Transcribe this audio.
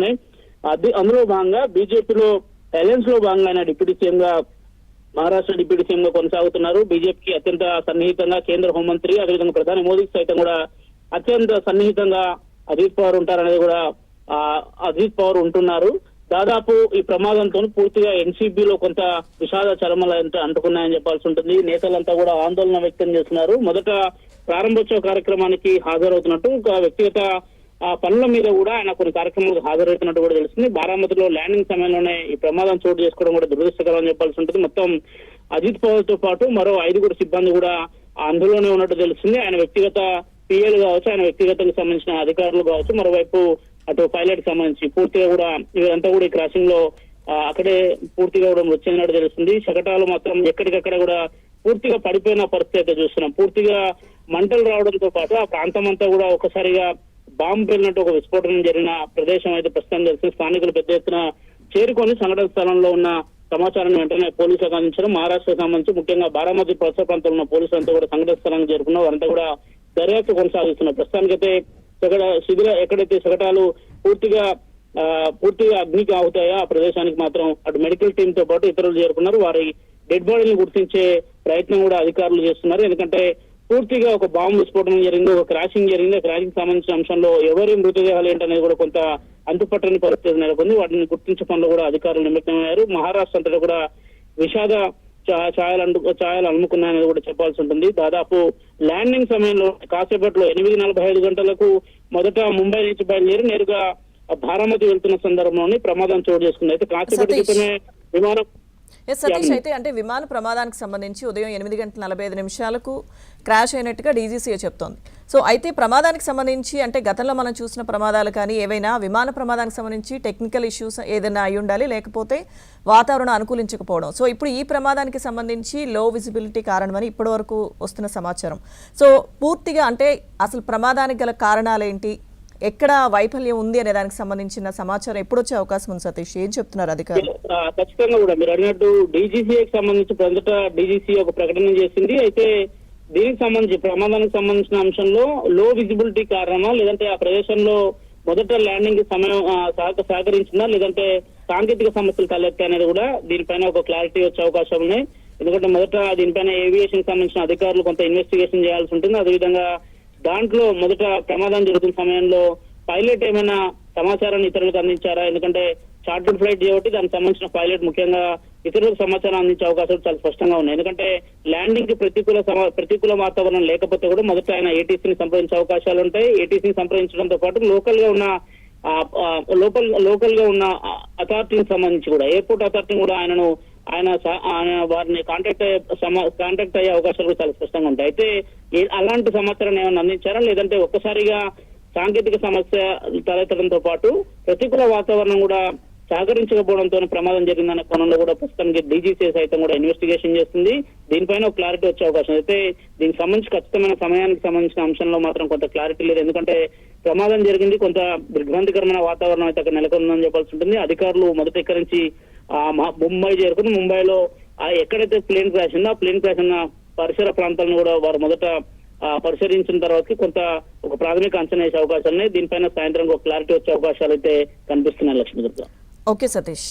తెలుస్తున్నాయి. అందులో భాగంగా బీజేపీలో అలయన్స్ లో భాగంగా ఆయన డిప్యూటీ సీఎం గా మహారాష్ట్ర డిప్యూటీ సీఎం గా కొనసాగుతున్నారు. బీజేపీకి అత్యంత సన్నిహితంగా కేంద్ర హోంమంత్రి, అదేవిధంగా ప్రధాని మోదీకి సైతం కూడా అత్యంత సన్నిహితంగా అజిత్ పవార్ ఉంటారనేది కూడా అజిత్ పవార్ ఉంటున్నారు. దాదాపు ఈ ప్రమాదంతో పూర్తిగా ఎన్సీపీలో కొంత విషాద చరమలు అంటుకున్నాయని చెప్పాల్సి ఉంటుంది. నేతలంతా కూడా ఆందోళన వ్యక్తం చేస్తున్నారు. మొదట ప్రారంభోత్సవ కార్యక్రమానికి హాజరవుతున్నట్టు, ఇంకా వ్యక్తిగత పనుల మీద కూడా ఆయన కొన్ని కార్యక్రమాలకు హాజరవుతున్నట్టు కూడా తెలుస్తుంది. బారామతిలో ల్యాండింగ్ సమయంలోనే ఈ ప్రమాదం చోటు చేసుకోవడం కూడా దురదృష్టకరం అని చెప్పాల్సి ఉంటుంది. మొత్తం అజిత్ పవార్ తో పాటు మరో 5 సిబ్బంది కూడా అందులోనే ఉన్నట్టు తెలుస్తుంది. ఆయన వ్యక్తిగత పిఏలు కావచ్చు, ఆయన వ్యక్తిగతకు సంబంధించిన అధికారులు కావచ్చు, మరోవైపు అటు పైలట్ సంబంధించి పూర్తిగా కూడా ఇదంతా కూడా ఈ క్రాసింగ్ లో అక్కడే పూర్తిగా కూడా మృతి చెందినట్టు తెలుస్తుంది. శకటాలు మాత్రం ఎక్కడికక్కడ కూడా పూర్తిగా పడిపోయిన పరిస్థితి అయితే చూస్తున్నాం. పూర్తిగా మంటలు రావడంతో పాటు ఆ ప్రాంతం అంతా కూడా ఒకసారిగా బాంబు పేలినట్టు ఒక విస్ఫోటనం జరిగిన ప్రదేశం అయితే ప్రస్తుతం తెలుస్తుంది. స్థానికులు పెద్ద ఎత్తున చేరుకొని సంఘటన స్థలంలో ఉన్న సమాచారాన్ని వెంటనే పోలీసులకు అందించడం, మహారాష్ట్రకు సంబంధించి ముఖ్యంగా బారామతి పరిసర ప్రాంతంలో ఉన్న పోలీసులంతా కూడా సంఘటన స్థలానికి చేరుకున్న వారంతా కూడా దర్యాప్తు కొనసాగిస్తున్నారు. ప్రస్తుతానికైతే ఎక్కడైతే శకటాలు పూర్తిగా అగ్నికి ఆగుతాయో ఆ ప్రదేశానికి మాత్రం అటు మెడికల్ టీమ్ తో పాటు ఇతరులు చేరుకున్నారు. వారి డెడ్ బాడీని గుర్తించే ప్రయత్నం కూడా అధికారులు చేస్తున్నారు. ఎందుకంటే పూర్తిగా ఒక బాంబు విస్ఫోటనం జరిగింది, ఒక క్రాషింగ్ జరిగింది. ఆ క్రాషింగ్ సంబంధించిన అంశంలో ఎవరి మృతదేహాలు ఏంటనేది కూడా కొంత అంతుపట్టని పరిస్థితి నెలకొంది. వాటిని గుర్తించే పనులు కూడా అధికారులు నిమగ్నమయ్యారు. మహారాష్ట్ర అంతటా కూడా విషాద ఛాయలు అలుముకున్నాయని కూడా చెప్పాల్సి ఉంటుంది. దాదాపు ల్యాండింగ్ సమయంలో కాసేపట్లో 8:45 గంటలకు మొదట ముంబై నుంచి బయలుదేరి నేరుగా బారామతి వెళ్తున్న సందర్భంలోని ప్రమాదం చోటు చేసుకుంది. అయితే కాసేపటి క్రితమే విమానం సతీష్, అయితే అంటే విమాన ప్రమాదానికి సంబంధించి ఉదయం 8:45 క్రాష్ అయినట్టుగా డీజీసీఏ చెప్తోంది. సో అయితే ప్రమాదానికి సంబంధించి అంటే గతంలో మనం చూసిన ప్రమాదాలు కానీ ఏవైనా విమాన ప్రమాదానికి సంబంధించి టెక్నికల్ ఇష్యూస్ ఏదైనా అయి ఉండాలి, లేకపోతే వాతావరణం అనుకూలించకపోవడం. సో ఇప్పుడు ఈ ప్రమాదానికి సంబంధించి లో విజిబిలిటీ కారణమని ఇప్పటి వరకు వస్తున్న సమాచారం. సో పూర్తిగా అంటే అసలు ప్రమాదానికి గల కారణాలు ఏంటి, ఎక్కడ వైఫల్యం ఉంది అనే దానికి సంబంధించిన సమాచారం ఎప్పుడు వచ్చే అవకాశం ఉంది సతీష్? ఏం చెప్తున్నారు అధికారులు? ఖచ్చితంగా కూడా మీరు అడిగినట్టు డీజీసీఏకి సంబంధించి మొదట డీజీసీ ఒక ప్రకటన చేసింది. అయితే దీనికి సంబంధించి ప్రమాదానికి సంబంధించిన అంశంలో లో విజిబిలిటీ కారణమా, లేదంటే ఆ ప్రదేశంలో మొదట ల్యాండింగ్ సమయం సహకరించిందా, లేదంటే సాంకేతిక సమస్యలు తలెత్తాయి అనేది కూడా దీనిపైన ఒక క్లారిటీ వచ్చే అవకాశం ఉన్నాయి. ఎందుకంటే మొదట దీనిపైన ఏవియేషన్ సంబంధించిన అధికారులు కొంత ఇన్వెస్టిగేషన్ చేయాల్సి ఉంటుంది. అదేవిధంగా దాంట్లో మొదట ప్రమాదం జరుగుతున్న సమయంలో పైలట్ ఏమైనా సమాచారాన్ని ఇతరులకు అందించారా, ఎందుకంటే చార్టర్డ్ ఫ్లైట్ చేయబట్టి దానికి సంబంధించిన పైలట్ ముఖ్యంగా ఇతరులకు సమాచారం అందించే అవకాశాలు చాలా స్పష్టంగా ఉన్నాయి. ఎందుకంటే ల్యాండింగ్ కి ప్రతికూల వాతావరణం లేకపోతే కూడా మొదట ఆయన ఏటీసీని సంప్రదించే అవకాశాలు ఉంటాయి. ఏటీసీని సంప్రదించడంతో పాటు లోకల్ గా ఉన్న అథారిటీకి సంబంధించి కూడా ఎయిర్పోర్ట్ అథారిటీ కూడా ఆయన వారిని కాంటాక్ట్ అయ్యే అవకాశాలు చాలా స్పష్టంగా ఉంటాయి. అయితే అలాంటి సమాచారాన్ని ఏమైనా అందించారా, లేదంటే ఒక్కసారిగా సాంకేతిక సమస్య తలెత్తడంతో పాటు ప్రతికూల వాతావరణం కూడా సహకరించకపోవడంతో ప్రమాదం జరిగిందనే కోణంలో కూడా ప్రస్తుతానికి డీజీసీ సైతం కూడా ఇన్వెస్టిగేషన్ చేస్తుంది. దీనిపైన ఒక క్లారిటీ వచ్చే అవకాశం. అయితే దీనికి సంబంధించి ఖచ్చితమైన సమయానికి సంబంధించిన అంశంలో మాత్రం కొంత క్లారిటీ లేదు. ఎందుకంటే ప్రమాదం జరిగింది, కొంత దిగ్భ్రాంతికరమైన వాతావరణం అయితే అక్కడ నెలకొందని చెప్పాల్సి ఉంటుంది. అధికారులు మొదట ఇక్కడి నుంచి ముంబై చేరుకుని ముంబైలో ఎక్కడైతే ప్లేన్ క్రాష్ ఉందో ఆ ప్లేన్ క్రాష్ ఉన్న పరిసర ప్రాంతాలను కూడా వారు మొదట పరిశీలించిన తర్వాత కొంత ఒక ప్రాథమిక అంచనా వేసే అవకాశాలు ఉన్నాయి. దీనిపైన సాయంత్రం ఒక క్లారిటీ వచ్చే అవకాశాలు అయితే కనిపిస్తున్నాయి. లక్ష్మీదుర్గ. ఓకే సతీష్.